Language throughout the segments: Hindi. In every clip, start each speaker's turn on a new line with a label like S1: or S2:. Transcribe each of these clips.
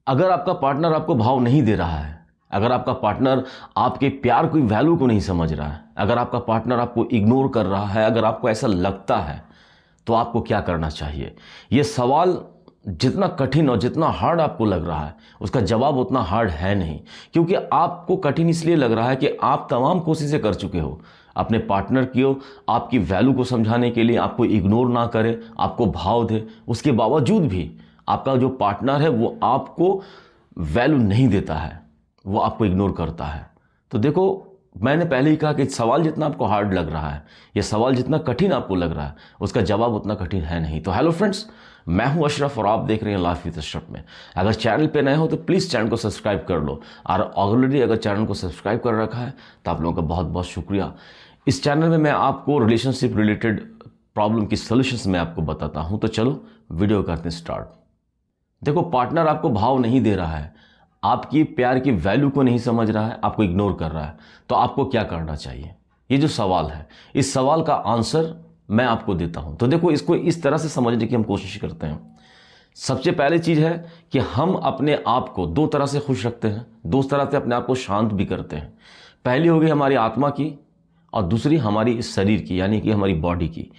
S1: अगर आपका पार्टनर आपको भाव नहीं दे रहा है, अगर आपका पार्टनर आपके प्यार की वैल्यू को नहीं समझ रहा है, अगर आपका पार्टनर आपको इग्नोर कर रहा है, अगर आपको ऐसा लगता है, तो आपको क्या करना चाहिए? ये सवाल जितना कठिन और जितना हार्ड आपको लग रहा है, उसका जवाब उतना हार्ड है नहीं। क्योंकि आपको कठिन इसलिए लग रहा है कि आप तमाम कोशिशें कर चुके हो अपने पार्टनर की आपकी वैल्यू को समझाने के लिए, आपको इग्नोर ना करे, आपको भाव दे। उसके बावजूद भी आपका जो पार्टनर है वो आपको वैल्यू नहीं देता है, वो आपको इग्नोर करता है। तो देखो, मैंने पहले ही कहा कि सवाल जितना आपको हार्ड लग रहा है, ये सवाल जितना कठिन आपको लग रहा है, उसका जवाब उतना कठिन है नहीं। तो हेलो फ्रेंड्स, मैं हूं अशरफ और आप देख रहे हैं लाइफ विद अशरफ में। अगर चैनल पे नए हो तो प्लीज़ चैनल को सब्सक्राइब कर लो, और ऑलरेडी अगर चैनल को सब्सक्राइब कर रखा है तो आप लोगों का बहुत बहुत शुक्रिया। इस चैनल में मैं आपको रिलेशनशिप रिलेटेड प्रॉब्लम की सोल्यूशंस मैं आपको बताता हूँ। तो चलो वीडियो करते हैं स्टार्ट। देखो, पार्टनर आपको भाव नहीं दे रहा है, आपकी प्यार की वैल्यू को नहीं समझ रहा है, आपको इग्नोर कर रहा है, तो आपको क्या करना चाहिए? ये जो सवाल है, इस सवाल का आंसर मैं आपको देता हूं। तो देखो, इसको इस तरह से समझने की हम कोशिश करते हैं। सबसे पहली चीज है कि हम अपने आप को दो तरह से खुश रखते हैं, दो तरह से अपने आप को शांत भी करते हैं। पहली होगी हमारी आत्मा की, और दूसरी हमारी इस शरीर की, यानी कि हमारी बॉडी की।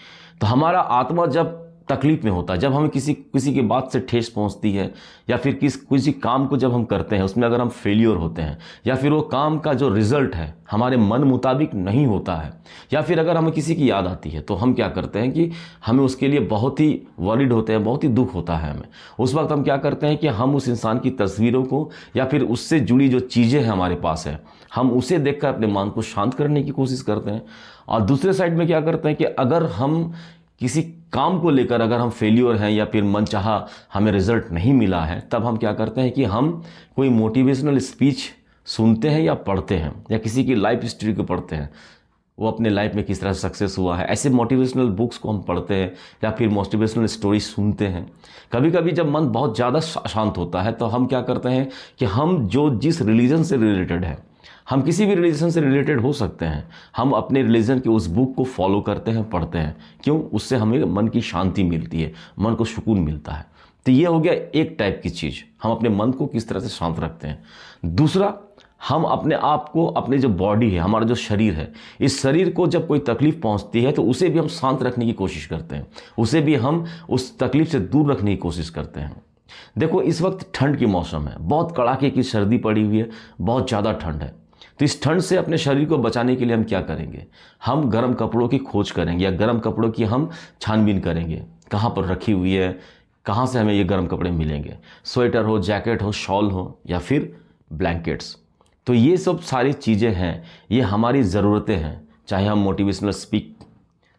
S1: तो हमारा आत्मा जब तकलीफ में होता है, जब हमें किसी किसी की बात से ठेस पहुंचती है, या फिर किसी काम को जब हम करते हैं उसमें अगर हम फेलियर होते हैं, या फिर वो काम का जो रिजल्ट है हमारे मन मुताबिक नहीं होता है, या फिर अगर हमें किसी की याद आती है, तो हम क्या करते हैं कि हमें उसके लिए बहुत ही वरीड होते हैं, बहुत ही दुख होता है हमें। उस वक्त हम क्या करते हैं कि हम उस इंसान की तस्वीरों को या फिर उससे जुड़ी जो चीज़ें हैं हमारे पास है, हम उसे देखकर अपने मन को शांत करने की कोशिश करते हैं। और दूसरे साइड में क्या करते हैं कि अगर हम किसी काम को लेकर अगर हम फेल्योर हैं, या फिर मन चाहा हमें रिजल्ट नहीं मिला है, तब हम क्या करते हैं कि हम कोई मोटिवेशनल स्पीच सुनते हैं या पढ़ते हैं, या किसी की लाइफ हिस्ट्री को पढ़ते हैं, वो अपने लाइफ में किस तरह से सक्सेस हुआ है, ऐसे मोटिवेशनल बुक्स को हम पढ़ते हैं, या फिर मोटिवेशनल स्टोरी सुनते हैं। कभी कभी जब मन बहुत ज़्यादा शांत होता है, तो हम क्या करते हैं कि हम जिस रिलीजन से रिलेटेड है, हम किसी भी रिलीजन से रिलेटेड हो सकते हैं, हम अपने रिलीजन की उस बुक को फॉलो करते हैं, पढ़ते हैं। क्यों? उससे हमें मन की शांति मिलती है, मन को सुकून मिलता है। तो ये हो गया एक टाइप की चीज़, हम अपने मन को किस तरह से शांत रखते हैं। दूसरा, हम अपने आप को, अपने जो बॉडी है, हमारा जो शरीर है, इस शरीर को जब कोई तकलीफ पहुंचती है तो उसे भी हम शांत रखने की कोशिश करते हैं, उसे भी हम उस तकलीफ से दूर रखने की कोशिश करते हैं। देखो, इस वक्त ठंड की मौसम है, बहुत कड़ाके की सर्दी पड़ी हुई है, बहुत ज़्यादा ठंड है। तो इस ठंड से अपने शरीर को बचाने के लिए हम क्या करेंगे? हम गर्म कपड़ों की खोज करेंगे, या गर्म कपड़ों की हम छानबीन करेंगे, कहाँ पर रखी हुई है, कहाँ से हमें ये गर्म कपड़े मिलेंगे। स्वेटर हो, जैकेट हो, शॉल हो, या फिर ब्लैंकेट्स। तो ये सब सारी चीज़ें हैं, ये हमारी ज़रूरतें हैं। चाहे हम मोटिवेशनल स्पीक,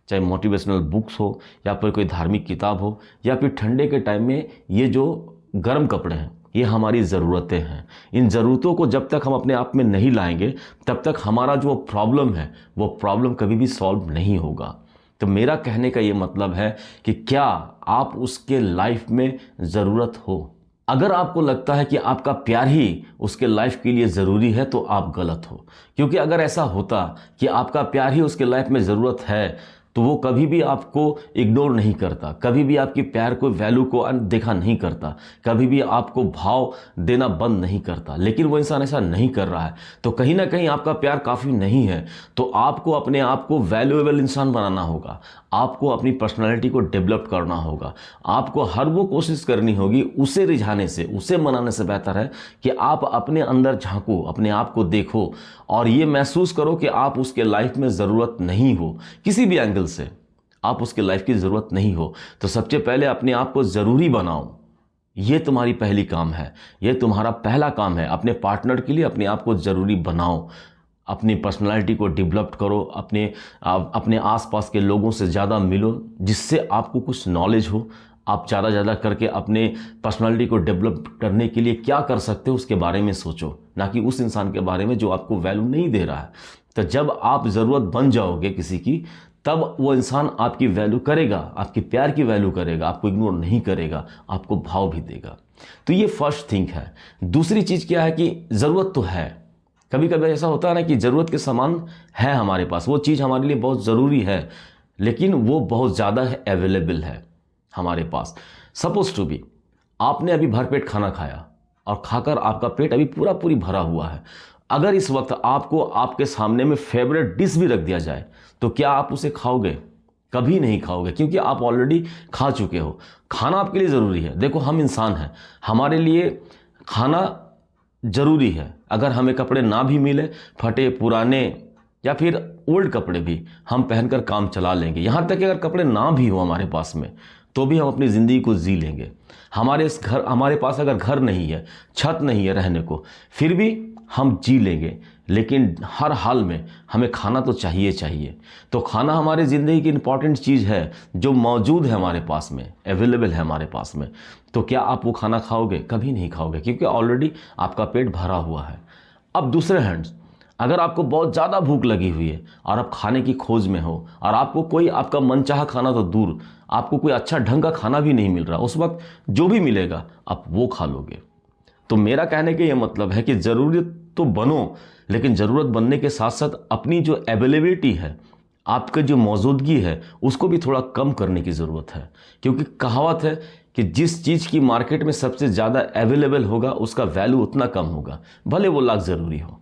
S1: चाहे मोटिवेशनल बुक्स हो, या फिर कोई धार्मिक किताब हो, या फिर ठंडे के टाइम में ये जो गर्म कपड़े हैं, ये हमारी ज़रूरतें हैं। इन ज़रूरतों को जब तक हम अपने आप में नहीं लाएंगे, तब तक हमारा जो प्रॉब्लम है वो प्रॉब्लम कभी भी सॉल्व नहीं होगा। तो मेरा कहने का ये मतलब है कि क्या आप उसके लाइफ में ज़रूरत हो? अगर आपको लगता है कि आपका प्यार ही उसके लाइफ के लिए ज़रूरी है, तो आप गलत हो। क्योंकि अगर ऐसा होता कि आपका प्यार ही उसके लाइफ में ज़रूरत है, तो वो कभी भी आपको इग्नोर नहीं करता, कभी भी आपकी प्यार को, वैल्यू को अनदेखा नहीं करता, कभी भी आपको भाव देना बंद नहीं करता। लेकिन वो इंसान ऐसा नहीं कर रहा है, तो कहीं ना कहीं आपका प्यार काफ़ी नहीं है। तो आपको अपने आप को वैल्यूएबल इंसान बनाना होगा, आपको अपनी पर्सनालिटी को डेवलप करना होगा, आपको हर वो कोशिश करनी होगी उसे रिझाने से, उसे मनाने से बेहतर है कि आप अपने अंदर झांको, अपने आप को देखो, और ये महसूस करो कि आप उसके लाइफ में ज़रूरत नहीं हो। किसी भी एंगल से आप उसके लाइफ की ज़रूरत नहीं हो। तो सबसे पहले अपने आप को ज़रूरी बनाओ, ये तुम्हारी पहली काम है, ये तुम्हारा पहला काम है। अपने पार्टनर के लिए अपने आप को ज़रूरी बनाओ, अपनी पर्सनालिटी को डेवलप करो, अपने आसपास के लोगों से ज़्यादा मिलो, जिससे आपको कुछ नॉलेज हो। आप ज़्यादा करके अपने पर्सनालिटी को डेवलप करने के लिए क्या कर सकते हो उसके बारे में सोचो, ना कि उस इंसान के बारे में जो आपको वैल्यू नहीं दे रहा है। तो जब आप ज़रूरत बन जाओगे किसी की, तब वो इंसान आपकी वैल्यू करेगा, आपके प्यार की वैल्यू करेगा, आपको इग्नोर नहीं करेगा, आपको भाव भी देगा। तो ये फर्स्ट थिंग है। दूसरी चीज़ क्या है कि ज़रूरत तो है, कभी कभी ऐसा होता है ना कि ज़रूरत के सामान है हमारे पास, वो चीज़ हमारे लिए बहुत ज़रूरी है, लेकिन वो बहुत ज़्यादा अवेलेबल है हमारे पास। सपोज टू बी, आपने अभी भरपेट खाना खाया, और खाकर आपका पेट अभी पूरा पूरी भरा हुआ है। अगर इस वक्त आपको आपके सामने में फेवरेट डिश भी रख दिया जाए तो क्या आप उसे खाओगे? कभी नहीं खाओगे, क्योंकि आप ऑलरेडी खा चुके हो। खाना आपके लिए ज़रूरी है। देखो, हम इंसान हैं, हमारे लिए खाना ज़रूरी है। अगर हमें कपड़े ना भी मिले, फटे पुराने या फिर ओल्ड कपड़े भी हम पहनकर काम चला लेंगे। यहाँ तक कि अगर कपड़े ना भी हो हमारे पास में तो भी हम अपनी ज़िंदगी को जी लेंगे। हमारे पास अगर घर नहीं है, छत नहीं है रहने को, फिर भी हम जी लेंगे। लेकिन हर हाल में हमें खाना तो चाहिए चाहिए। तो खाना हमारे ज़िंदगी की इम्पॉर्टेंट चीज़ है जो मौजूद है हमारे पास में, अवेलेबल है हमारे पास में। तो क्या आप वो खाना खाओगे? कभी नहीं खाओगे, क्योंकि ऑलरेडी आपका पेट भरा हुआ है। अब दूसरे हैंड, अगर आपको बहुत ज़्यादा भूख लगी हुई है और आप खाने की खोज में हो और आपको कोई आपका मनचाहा खाना तो दूर, आपको कोई अच्छा ढंग का खाना भी नहीं मिल रहा, उस वक्त जो भी मिलेगा आप वो खा लोगे। तो मेरा कहने का ये मतलब है कि ज़रूरत तो बनो, लेकिन ज़रूरत बनने के साथ साथ अपनी जो अवेलेबिलिटी है, आपका जो मौजूदगी है, उसको भी थोड़ा कम करने की ज़रूरत है। क्योंकि कहावत है कि जिस चीज़ की मार्केट में सबसे ज़्यादा अवेलेबल होगा उसका वैल्यू उतना कम होगा, भले वो लाख ज़रूरी हो।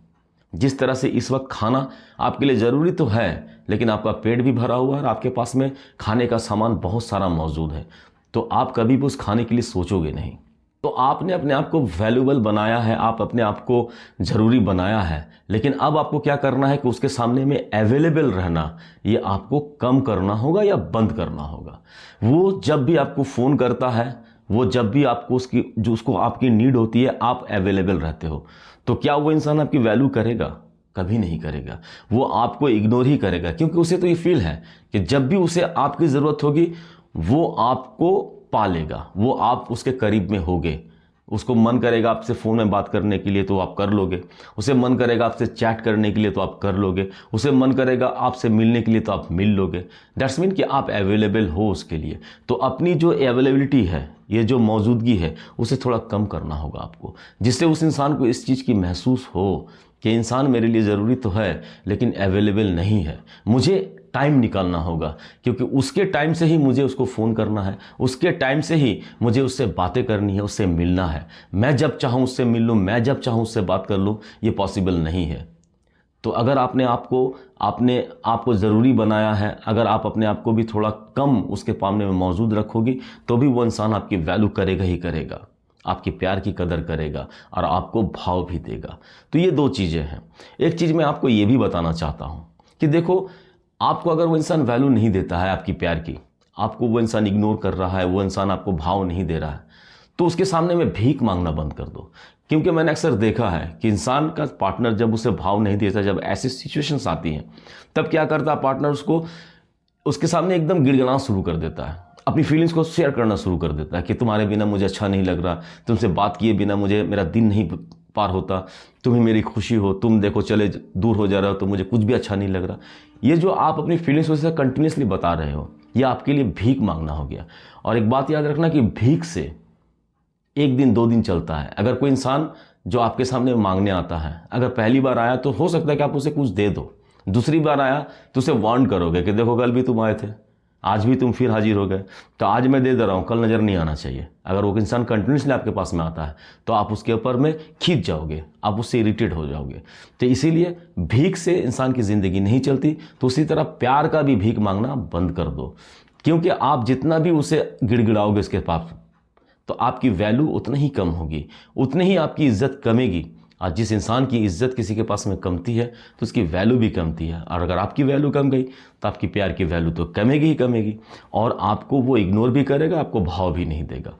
S1: जिस तरह से इस वक्त खाना आपके लिए ज़रूरी तो है, लेकिन आपका पेट भी भरा हुआ है और आपके पास में खाने का सामान बहुत सारा मौजूद है, तो आप कभी भी उस खाने के लिए सोचोगे नहीं। तो आपने अपने आप को वैल्यूएबल बनाया है, आप अपने आप को ज़रूरी बनाया है, लेकिन अब आपको क्या करना है कि उसके सामने में अवेलेबल रहना ये आपको कम करना होगा या बंद करना होगा। वो जब भी आपको फ़ोन करता है, वो जब भी आपको उसको आपकी नीड होती है, आप अवेलेबल रहते हो, तो क्या वो इंसान आपकी वैल्यू करेगा? कभी नहीं करेगा। वो आपको इग्नोर ही करेगा, क्योंकि उसे तो ये फील है कि जब भी उसे आपकी ज़रूरत होगी वो आपको पालेगा, वो आप उसके करीब में होगे। उसको मन करेगा आपसे फ़ोन में बात करने के लिए तो आप कर लोगे, उसे मन करेगा आपसे चैट करने के लिए तो आप कर लोगे, उसे मन करेगा आपसे मिलने के लिए तो आप मिल लोगे। दैट्स मीन कि आप अवेलेबल हो उसके लिए। तो अपनी जो अवेलेबिलिटी है, ये जो मौजूदगी है, उसे थोड़ा कम करना होगा आपको, जिससे उस इंसान को इस चीज़ की महसूस हो कि इंसान मेरे लिए ज़रूरी तो है लेकिन अवेलेबल नहीं है। मुझे टाइम निकालना होगा, क्योंकि उसके टाइम से ही मुझे उसको फ़ोन करना है, उसके टाइम से ही मुझे उससे बातें करनी है, उससे मिलना है। मैं जब चाहूँ उससे मिल लूँ, मैं जब चाहूँ उससे बात कर लूँ, ये पॉसिबल नहीं है। तो अगर आपने आपको ज़रूरी बनाया है, अगर आप अपने आप को भी थोड़ा कम उसके सामने में मौजूद रखोगी, तो भी वो इंसान आपकी वैल्यू करेगा ही करेगा, आपके प्यार की कदर करेगा और आपको भाव भी देगा। तो ये दो चीज़ें हैं। एक चीज़ मैं आपको ये भी बताना चाहता हूँ कि देखो, आपको अगर वो इंसान वैल्यू नहीं देता है आपकी प्यार की, आपको वो इंसान इग्नोर कर रहा है, वो इंसान आपको भाव नहीं दे रहा है, तो उसके सामने में भीख मांगना बंद कर दो। क्योंकि मैंने अक्सर देखा है कि इंसान का पार्टनर जब उसे भाव नहीं देता, जब ऐसी सिचुएशंस आती हैं, तब क्या करता है पार्टनर उसके सामने एकदम गिड़गिड़ाना शुरू कर देता है, अपनी फीलिंग्स को शेयर करना शुरू कर देता है कि तुम्हारे बिना मुझे अच्छा नहीं लग रहा, तुमसे बात किए बिना मेरा दिन नहीं पार होता, तुम ही मेरी खुशी हो, तुम देखो चले दूर हो जा रहे हो तो मुझे कुछ भी अच्छा नहीं लग रहा। ये जो आप अपनी फीलिंग्स उसे कंटिन्यूसली बता रहे हो, ये आपके लिए भीख मांगना हो गया। और एक बात याद रखना कि भीख से एक दिन 2 दिन चलता है। अगर कोई इंसान जो आपके सामने मांगने आता है, अगर पहली बार आया तो हो सकता है कि आप उसे कुछ दे दो, दूसरी बार आया तो उसे वार्न करोगे कि देखो कल भी तुम आए थे, आज भी तुम फिर हाजिर हो गए, तो आज मैं दे रहा हूँ, कल नज़र नहीं आना चाहिए। अगर वो इंसान कंटिन्यूसली आपके पास में आता है तो आप उसके ऊपर में खींच जाओगे, आप उससे इरिटेट हो जाओगे। तो इसीलिए भीख से इंसान की ज़िंदगी नहीं चलती। तो उसी तरह प्यार का भी भीख मांगना बंद कर दो, क्योंकि आप जितना भी उसे गिड़गिड़ाओगे उसके पास, तो आपकी वैल्यू उतना ही कम होगी, उतनी ही आपकी इज्जत कमेगी। और जिस इंसान की इज्जत किसी के पास में कमती है तो उसकी वैल्यू भी कमती है। और अगर आपकी वैल्यू कम गई तो आपकी प्यार की वैल्यू तो कमेगी ही कमेगी, और आपको वो इग्नोर भी करेगा, आपको भाव भी नहीं देगा।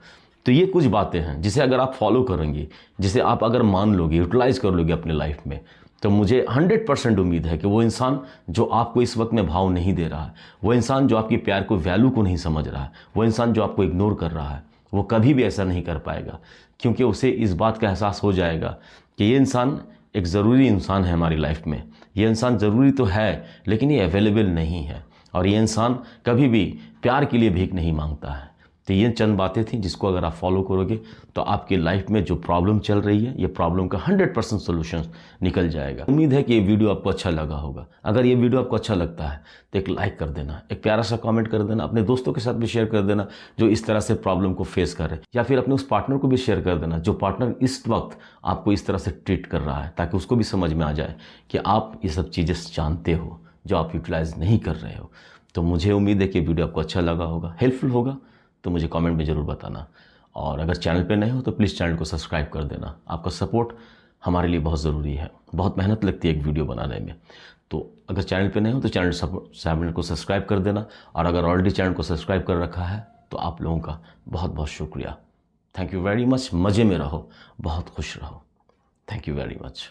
S1: तो ये कुछ बातें हैं जिसे अगर आप फॉलो करेंगे, जिसे आप अगर मान लोगे, यूटिलाइज कर लोगे अपने लाइफ में, तो मुझे 100% उम्मीद है कि वो इंसान जो आपको इस वक्त में भाव नहीं दे रहा है, वो इंसान जो आपकी प्यार को वैल्यू को नहीं समझ रहा है, वो इंसान जो आपको इग्नोर कर रहा है, वो कभी भी ऐसा नहीं कर पाएगा। क्योंकि उसे इस बात का एहसास हो जाएगा कि ये इंसान एक ज़रूरी इंसान है हमारी लाइफ में, ये इंसान ज़रूरी तो है लेकिन ये अवेलेबल नहीं है, और ये इंसान कभी भी प्यार के लिए भीख नहीं मांगता है। तो ये चंद बातें थी जिसको अगर आप फॉलो करोगे तो आपकी लाइफ में जो प्रॉब्लम चल रही है ये प्रॉब्लम का 100% सोल्यूशन निकल जाएगा। उम्मीद है कि ये वीडियो आपको अच्छा लगा होगा। अगर ये वीडियो आपको अच्छा लगता है तो एक लाइक कर देना, एक प्यारा सा कमेंट कर देना, अपने दोस्तों के साथ भी शेयर कर देना जो इस तरह से प्रॉब्लम को फेस कर रहे हैं, या फिर अपने उस पार्टनर को भी शेयर कर देना जो पार्टनर इस वक्त आपको इस तरह से ट्रीट कर रहा है, ताकि उसको भी समझ में आ जाए कि आप ये सब चीज़ें जानते हो जो आप यूटिलाइज नहीं कर रहे हो। तो मुझे उम्मीद है कि वीडियो आपको अच्छा लगा होगा, हेल्पफुल होगा, तो मुझे कमेंट में ज़रूर बताना। और अगर चैनल पे नए हो तो प्लीज़ चैनल को सब्सक्राइब कर देना। आपका सपोर्ट हमारे लिए बहुत ज़रूरी है, बहुत मेहनत लगती है एक वीडियो बनाने में। तो अगर चैनल पे नए हो तो चैनल को सब्सक्राइब कर देना, और अगर ऑलरेडी चैनल को सब्सक्राइब कर रखा है तो आप लोगों का बहुत बहुत शुक्रिया। Thank you very much. मज़े में रहो, बहुत खुश रहो। Thank you very much.